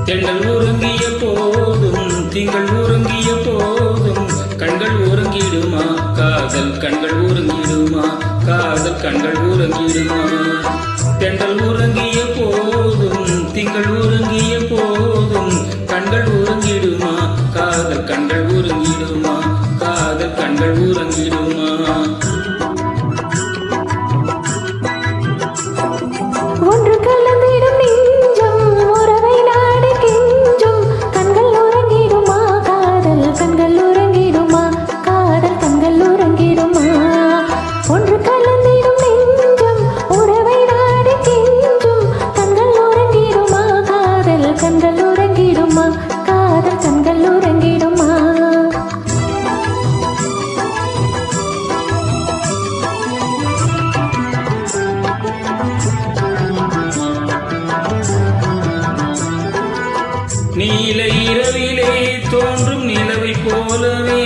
தென்றல் உறங்கிய போதும் திங்கள் உறங்கிய போதும் கண்கள் உறங்கிடுமா காதல் கண்கள் உறங்கிடுமா காதல் கண்கள் உறங்கிடுமா தென்றல் உறங்கிய போதும் திங்கள் உறங்கிய போதும் கண்கள் உறங்கிடுமா காதல் கண்கள் உறங்கிடுமா காதல் கண்கள் உறங்கிடுமா ஒன்று கலந்திடும் நெஞ்சம் உறவை நாடு கெஞ்சும் கண்கள் உறங்கிடுமா காதல் கண்கள் உறங்கிடுமா காதல் கண்கள் உறங்கிடுமா ஒன்று கலந்திடும் நெஞ்சம் உறவை நாடு கெஞ்சும் கண்கள் உறங்கிடுமா காதல் கண்கள் உறங்கிடுமா காதல் கண்கள் உறங்கிடுமா நீல இரவிலே தோன்றும் நிலவை போலவே